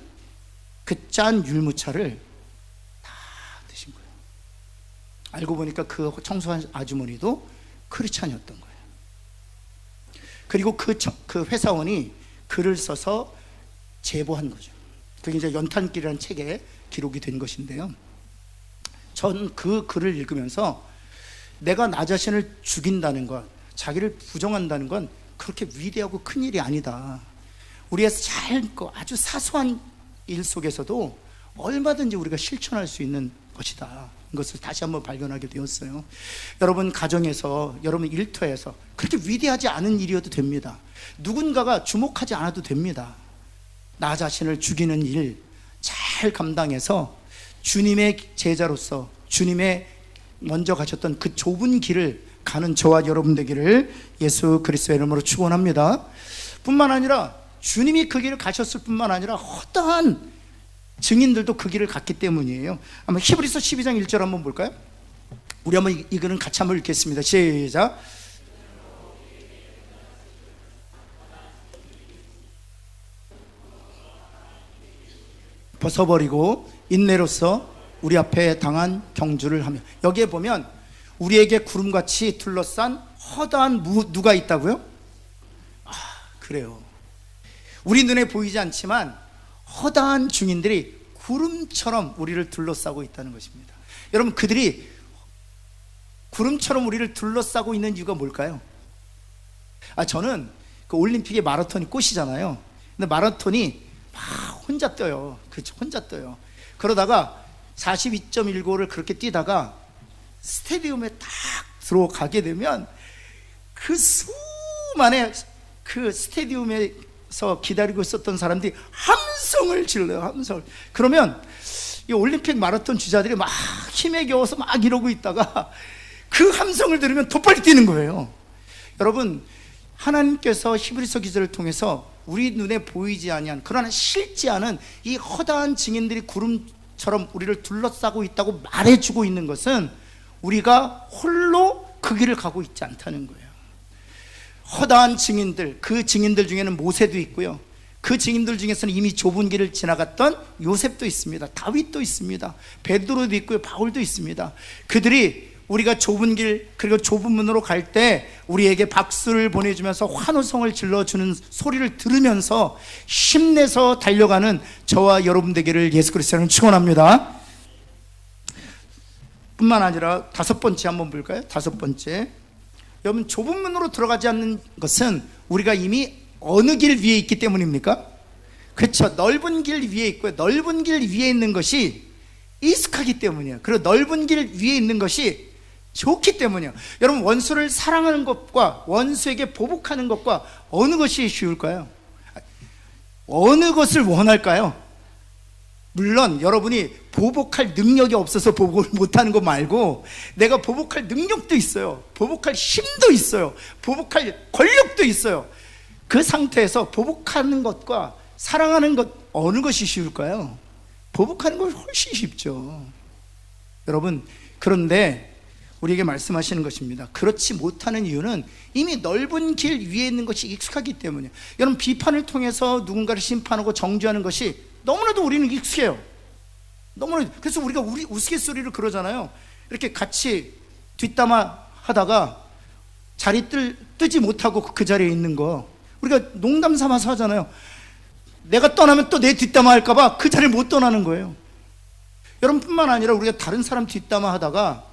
그 짠 율무차를 다 드신 거예요. 알고 보니까 그 청소한 아주머니도 크리스찬이었던 거예요. 그리고 그 회사원이 글을 써서 제보한 거죠. 그게 이제 연탄길이라는 책에 기록이 된 것인데요. 전 그 글을 읽으면서 내가 나 자신을 죽인다는 것, 자기를 부정한다는 건 그렇게 위대하고 큰 일이 아니다. 우리의 짧고 아주 사소한 일 속에서도 얼마든지 우리가 실천할 수 있는 것이다. 이것을 다시 한번 발견하게 되었어요. 여러분 가정에서, 여러분 일터에서 그렇게 위대하지 않은 일이어도 됩니다. 누군가가 주목하지 않아도 됩니다. 나 자신을 죽이는 일 잘 감당해서 주님의 제자로서 주님의 먼저 가셨던 그 좁은 길을 가는 저와 여러분 되기를 예수 그리스도의 이름으로 축원합니다. 뿐만 아니라 주님이 그 길을 가셨을 뿐만 아니라 허다한 증인들도 그 길을 갔기 때문이에요. 한번 히브리서 12장 1절 한번 볼까요? 우리 한번 이거는 같이 한번 읽겠습니다. 시작. 벗어버리고 인내로서 우리 앞에 당한 경주를 하며, 여기에 보면 우리에게 구름같이 둘러싼 허다한 누가 있다고요? 그래요. 우리 눈에 보이지 않지만 허다한 증인들이 구름처럼 우리를 둘러싸고 있다는 것입니다. 여러분, 그들이 구름처럼 우리를 둘러싸고 있는 이유가 뭘까요? 저는 그 올림픽의 마라톤이 꽃이잖아요. 근데 마라톤이 막 혼자 뛰어요. 그렇죠, 혼자 뛰어요. 그러다가 42.195를 그렇게 뛰다가 스테디움에 딱 들어가게 되면 그 수많은 그 스테디움에서 기다리고 있었던 사람들이 함성을 질러요. 함성을. 그러면 이 올림픽 마라톤 주자들이 막 힘에 겨워서 막 이러고 있다가 그 함성을 들으면 더 빨리 뛰는 거예요. 여러분, 하나님께서 히브리서 기자를 통해서 우리 눈에 보이지 아니한, 그러나 실지 않은 이 허다한 증인들이 구름처럼 우리를 둘러싸고 있다고 말해주고 있는 것은 우리가 홀로 그 길을 가고 있지 않다는 거예요. 허다한 증인들, 그 증인들 중에는 모세도 있고요, 그 증인들 중에서는 이미 좁은 길을 지나갔던 요셉도 있습니다. 다윗도 있습니다. 베드로도 있고요, 바울도 있습니다. 그들이 우리가 좁은 길, 그리고 좁은 문으로 갈 때 우리에게 박수를 보내주면서 환호성을 질러주는 소리를 들으면서 힘내서 달려가는 저와 여러분 되기를 예수 그리스도는 축원합니다. 뿐만 아니라 다섯 번째 한번 볼까요? 다섯 번째, 여러분, 좁은 문으로 들어가지 않는 것은 우리가 이미 어느 길 위에 있기 때문입니까? 그렇죠. 넓은 길 위에 있고요, 넓은 길 위에 있는 것이 익숙하기 때문이에요. 그리고 넓은 길 위에 있는 것이 좋기 때문이에요. 여러분, 원수를 사랑하는 것과 원수에게 보복하는 것과 어느 것이 쉬울까요? 어느 것을 원할까요? 물론 여러분이 보복할 능력이 없어서 보복을 못하는 거 말고, 내가 보복할 능력도 있어요, 보복할 힘도 있어요, 보복할 권력도 있어요. 그 상태에서 보복하는 것과 사랑하는 것, 어느 것이 쉬울까요? 보복하는 건 훨씬 쉽죠. 여러분, 그런데 우리에게 말씀하시는 것입니다. 그렇지 못하는 이유는 이미 넓은 길 위에 있는 것이 익숙하기 때문이에요. 여러분, 비판을 통해서 누군가를 심판하고 정죄하는 것이 너무나도 우리는 익숙해요. 너무나도. 그래서 우리가 우스갯소리를 그러잖아요. 이렇게 같이 뒷담화 하다가 자리 뜨지 못하고 그 자리에 있는 거 우리가 농담 삼아서 하잖아요. 내가 떠나면 또 내 뒷담화 할까봐 그 자리를 못 떠나는 거예요. 여러분뿐만 아니라 우리가 다른 사람 뒷담화 하다가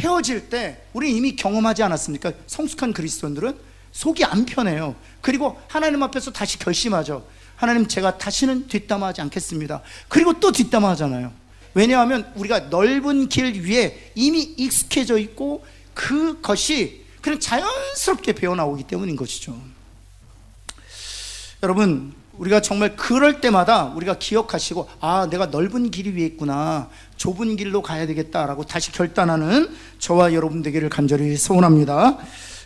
헤어질 때 우리 이미 경험하지 않았습니까? 성숙한 그리스도인들은 속이 안 편해요. 그리고 하나님 앞에서 다시 결심하죠. 하나님, 제가 다시는 뒷담화하지 않겠습니다. 그리고 또 뒷담화하잖아요. 왜냐하면 우리가 넓은 길 위에 이미 익숙해져 있고 그것이 그냥 자연스럽게 배어나오기 때문인 것이죠. 여러분, 우리가 정말 그럴 때마다 우리가 기억하시고, 내가 넓은 길 위에 있구나, 좁은 길로 가야 되겠다라고 다시 결단하는 저와 여러분 되기를 간절히 소원합니다.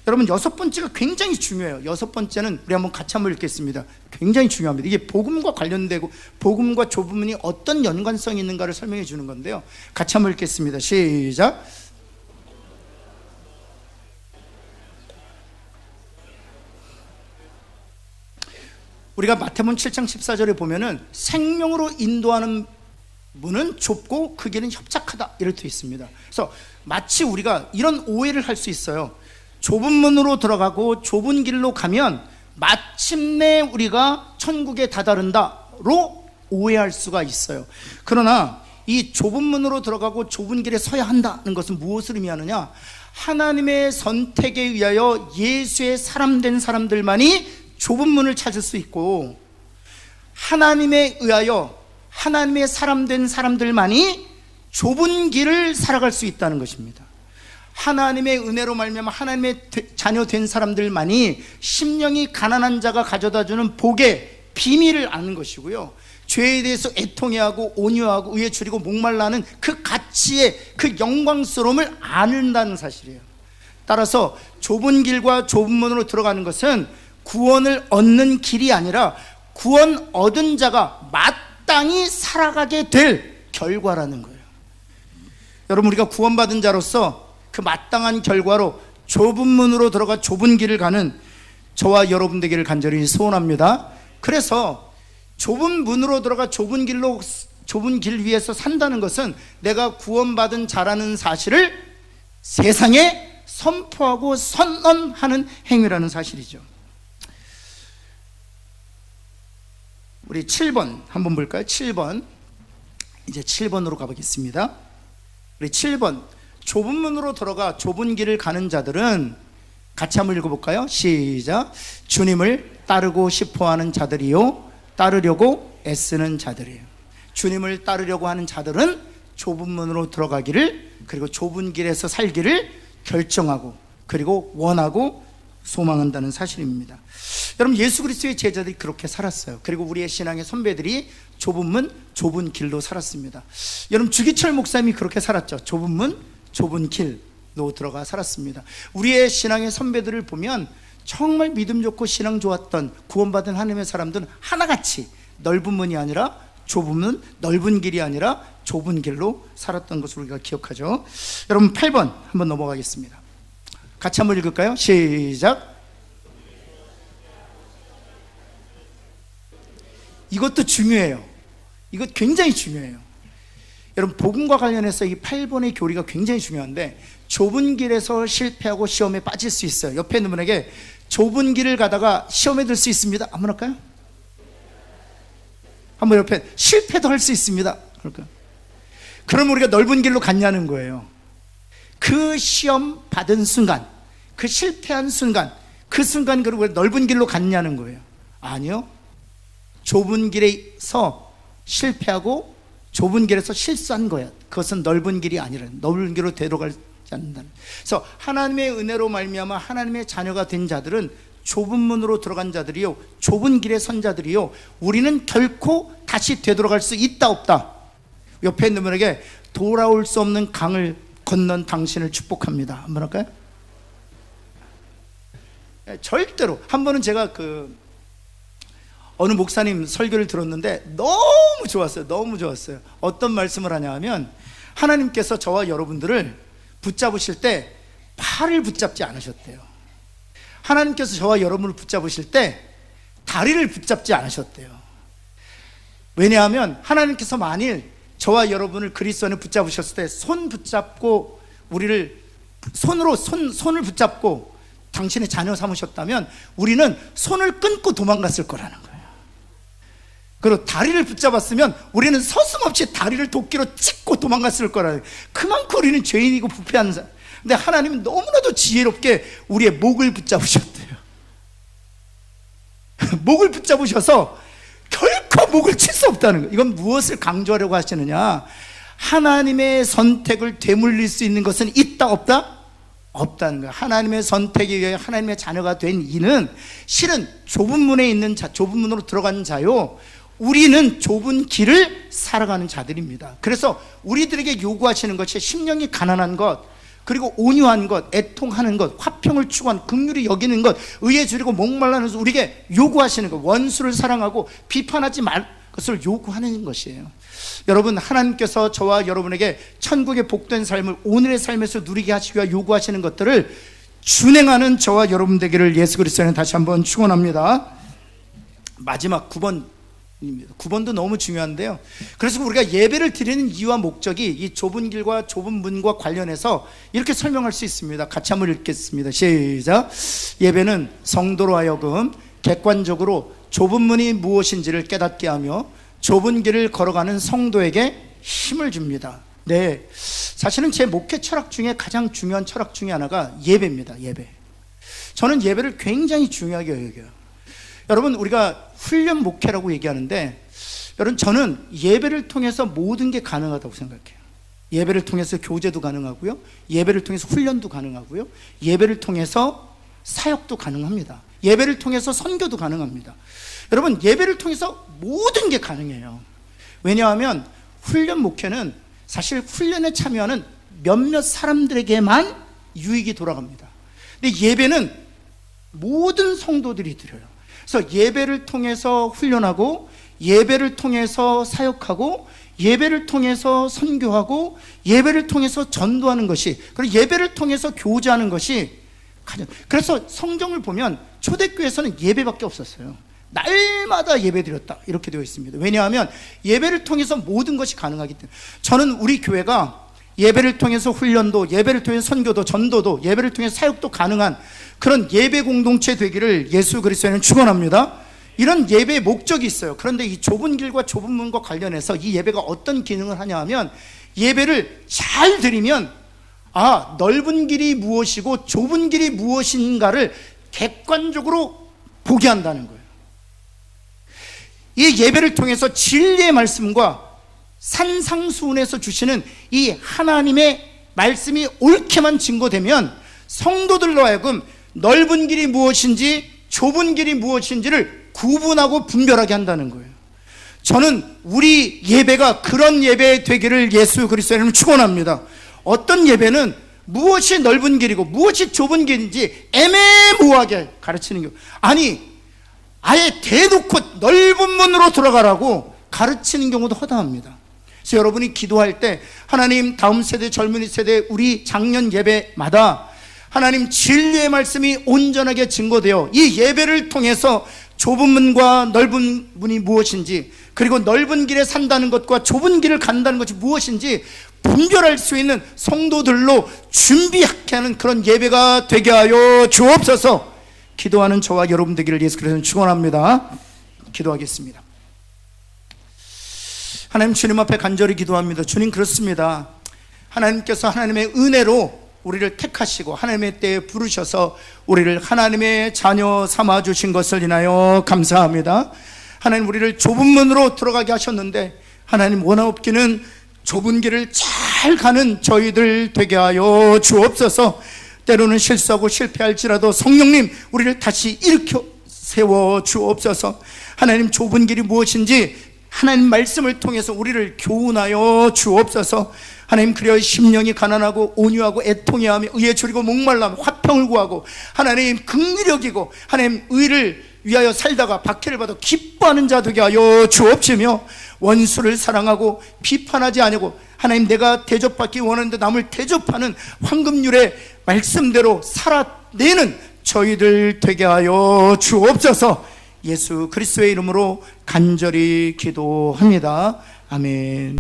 여러분, 여섯 번째가 굉장히 중요해요. 여섯 번째는 우리 한번 같이 한번 읽겠습니다. 굉장히 중요합니다. 이게 복음과 관련되고 복음과 좁은 문이 어떤 연관성이 있는가를 설명해 주는 건데요. 같이 한번 읽겠습니다. 시작. 우리가 마태복음 7장 14절에 보면은 생명으로 인도하는 문은 좁고 그 길은 협착하다 이렇게 있습니다. 그래서 마치 우리가 이런 오해를 할 수 있어요. 좁은 문으로 들어가고 좁은 길로 가면 마침내 우리가 천국에 다다른다로 오해할 수가 있어요. 그러나 이 좁은 문으로 들어가고 좁은 길에 서야 한다는 것은 무엇을 의미하느냐? 하나님의 선택에 의하여 예수의 사람 된 사람들만이 좁은 문을 찾을 수 있고, 하나님에 의하여 하나님의 사람 된 사람들만이 좁은 길을 살아갈 수 있다는 것입니다. 하나님의 은혜로 말미암아 하나님의 자녀 된 사람들만이 심령이 가난한 자가 가져다주는 복의 비밀을 아는 것이고요, 죄에 대해서 애통해하고 온유하고 의에 줄이고 목말라는 그 가치의 그 영광스러움을 아는다는 사실이에요. 따라서 좁은 길과 좁은 문으로 들어가는 것은 구원을 얻는 길이 아니라 구원 얻은 자가 마땅히 살아가게 될 결과라는 거예요. 여러분, 우리가 구원받은 자로서 그 마땅한 결과로 좁은 문으로 들어가 좁은 길을 가는 저와 여러분 되기를 간절히 소원합니다. 그래서 좁은 문으로 들어가 좁은 길 위에서 산다는 것은 내가 구원받은 자라는 사실을 세상에 선포하고 선언하는 행위라는 사실이죠. 우리 7번 한번 볼까요? 7번, 이제 7번으로 가보겠습니다. 우리 7번, 좁은 문으로 들어가 좁은 길을 가는 자들은 같이 한번 읽어볼까요? 시작. 주님을 따르고 싶어하는 자들이요, 따르려고 애쓰는 자들이에요. 주님을 따르려고 하는 자들은 좁은 문으로 들어가기를, 그리고 좁은 길에서 살기를 결정하고 그리고 원하고 소망한다는 사실입니다. 여러분, 예수 그리스도의 제자들이 그렇게 살았어요. 그리고 우리의 신앙의 선배들이 좁은 문, 좁은 길로 살았습니다. 여러분, 주기철 목사님이 그렇게 살았죠. 좁은 문, 좁은 길로 들어가 살았습니다. 우리의 신앙의 선배들을 보면 정말 믿음 좋고 신앙 좋았던 구원받은 하나님의 사람들은 하나같이 넓은 문이 아니라 좁은 문, 넓은 길이 아니라 좁은 길로 살았던 것을 우리가 기억하죠. 여러분, 8번 한번 넘어가겠습니다. 같이 한번 읽을까요? 시작. 이것도 중요해요. 이것 굉장히 중요해요. 여러분, 복음과 관련해서 이 8번의 교리가 굉장히 중요한데, 좁은 길에서 실패하고 시험에 빠질 수 있어요. 옆에 있는 분에게 좁은 길을 가다가 시험에 들 수 있습니다. 한번 할까요? 한번 옆에 실패도 할 수 있습니다. 그럴까요? 그럼 우리가 넓은 길로 갔냐는 거예요. 그 시험 받은 순간, 그 실패한 순간, 그 순간 그리고 넓은 길로 갔냐는 거예요. 아니요. 좁은 길에서 실패하고 좁은 길에서 실수한 거야. 그것은 넓은 길이 아니라 넓은 길로 데려가지 않는다는. 그래서 하나님의 은혜로 말미암아 하나님의 자녀가 된 자들은 좁은 문으로 들어간 자들이요, 좁은 길에 선 자들이요, 우리는 결코 다시 되돌아갈 수 있다 없다. 옆에 있는 분에게 돌아올 수 없는 강을 건넌 당신을 축복합니다. 한번 할까요? 절대로. 한 번은 제가 어느 목사님 설교를 들었는데 너무 좋았어요. 너무 좋았어요. 어떤 말씀을 하냐 하면, 하나님께서 저와 여러분들을 붙잡으실 때 팔을 붙잡지 않으셨대요. 하나님께서 저와 여러분을 붙잡으실 때 다리를 붙잡지 않으셨대요. 왜냐하면 하나님께서 만일 저와 여러분을 그리스도 안에 붙잡으셨을 때 손 붙잡고 우리를 손을 붙잡고 당신의 자녀 삼으셨다면 우리는 손을 끊고 도망갔을 거라는 거예요. 그리고 다리를 붙잡았으면 우리는 서슴없이 다리를 도끼로 찍고 도망갔을 거라는 거예요. 그만큼 우리는 죄인이고 부패한 사람. 근데 하나님은 너무나도 지혜롭게 우리의 목을 붙잡으셨대요. 목을 붙잡으셔서 결코 목을 칠 수 없다는 거예요. 이건 무엇을 강조하려고 하시느냐? 하나님의 선택을 되물릴 수 있는 것은 있다 없다? 없다는 거예요. 하나님의 선택에 의해 하나님의 자녀가 된 이는 실은 좁은 문에 있는 자, 좁은 문으로 들어간 자요, 우리는 좁은 길을 살아가는 자들입니다. 그래서 우리들에게 요구하시는 것이 심령이 가난한 것, 그리고 온유한 것, 애통하는 것, 화평을 추구한 긍휼히 여기는 것, 의에 줄이고 목말라는 것을 우리에게 요구하시는 것, 원수를 사랑하고 비판하지 말 것을 요구하는 것이에요. 여러분, 하나님께서 저와 여러분에게 천국의 복된 삶을 오늘의 삶에서 누리게 하시기 위해 요구하시는 것들을 준행하는 저와 여러분 되기를 예수 그리스도는 다시 한번 축원합니다. 마지막 9번입니다. 9번도 너무 중요한데요. 그래서 우리가 예배를 드리는 이유와 목적이 이 좁은 길과 좁은 문과 관련해서 이렇게 설명할 수 있습니다. 같이 한번 읽겠습니다. 시작. 예배는 성도로 하여금 객관적으로 좁은 문이 무엇인지를 깨닫게 하며 좁은 길을 걸어가는 성도에게 힘을 줍니다. 네, 사실은 제 목회 철학 중에 가장 중요한 철학 중에 하나가 예배입니다. 예배. 저는 예배를 굉장히 중요하게 여겨요. 여러분, 우리가 훈련 목회라고 얘기하는데, 여러분, 저는 예배를 통해서 모든 게 가능하다고 생각해요. 예배를 통해서 교제도 가능하고요, 예배를 통해서 훈련도 가능하고요, 예배를 통해서 사역도 가능합니다. 예배를 통해서 선교도 가능합니다. 여러분, 예배를 통해서 모든 게 가능해요. 왜냐하면 훈련 목회는 사실 훈련에 참여하는 몇몇 사람들에게만 유익이 돌아갑니다. 근데 예배는 모든 성도들이 드려요. 그래서 예배를 통해서 훈련하고, 예배를 통해서 사역하고, 예배를 통해서 선교하고, 예배를 통해서 전도하는 것이, 그리고 예배를 통해서 교제하는 것이 가장. 그래서 성경을 보면 초대교회에서는 예배밖에 없었어요. 날마다 예배 드렸다 이렇게 되어 있습니다. 왜냐하면 예배를 통해서 모든 것이 가능하기 때문에. 저는 우리 교회가 예배를 통해서 훈련도, 예배를 통해서 선교도, 전도도, 예배를 통해서 사역도 가능한 그런 예배 공동체 되기를 예수 그리스도는 축원합니다. 이런 예배의 목적이 있어요. 그런데 이 좁은 길과 좁은 문과 관련해서 이 예배가 어떤 기능을 하냐 하면, 예배를 잘 드리면 넓은 길이 무엇이고 좁은 길이 무엇인가를 객관적으로 보게 한다는 거예요. 이 예배를 통해서 진리의 말씀과 산상수훈에서 주시는 이 하나님의 말씀이 옳게만 증거되면 성도들로 하여금 넓은 길이 무엇인지 좁은 길이 무엇인지를 구분하고 분별하게 한다는 거예요. 저는 우리 예배가 그런 예배 되기를 예수 그리스도를 축원합니다. 어떤 예배는 무엇이 넓은 길이고 무엇이 좁은 길인지 애매모호하게 가르치는 경우, 아예 대놓고 넓은 문으로 들어가라고 가르치는 경우도 허다합니다. 그래서 여러분이 기도할 때 하나님, 다음 세대, 젊은이 세대, 우리 작년 예배마다 하나님 진리의 말씀이 온전하게 증거되어 이 예배를 통해서 좁은 문과 넓은 문이 무엇인지, 그리고 넓은 길에 산다는 것과 좁은 길을 간다는 것이 무엇인지 분별할 수 있는 성도들로 준비하게 하는 그런 예배가 되게 하여 주옵소서. 기도하는 저와 여러분 되기를 예수 그리스도는 축원합니다. 기도하겠습니다. 하나님, 주님 앞에 간절히 기도합니다. 주님, 그렇습니다. 하나님께서 하나님의 은혜로 우리를 택하시고 하나님의 때에 부르셔서 우리를 하나님의 자녀 삼아 주신 것을 인하여 감사합니다. 하나님, 우리를 좁은 문으로 들어가게 하셨는데 하나님, 원하옵기는 좁은 길을 잘 가는 저희들 되게 하여 주옵소서. 때로는 실수하고 실패할지라도 성령님, 우리를 다시 일으켜 세워 주옵소서. 하나님, 좁은 길이 무엇인지 하나님 말씀을 통해서 우리를 교훈하여 주옵소서. 하나님, 그리하여 심령이 가난하고 온유하고 애통해 하며 의에 줄이고 목말라며 화평을 구하고 하나님 긍휼히 여기고 하나님 의를 위하여 살다가 박해를 받아 기뻐하는 자 되게 하여 주옵시며, 원수를 사랑하고 비판하지 아니하고 하나님, 내가 대접받기 원하는데 남을 대접하는 황금률의 말씀대로 살아내는 저희들 되게 하여 주옵소서. 예수 그리스도의 이름으로 간절히 기도합니다. 아멘.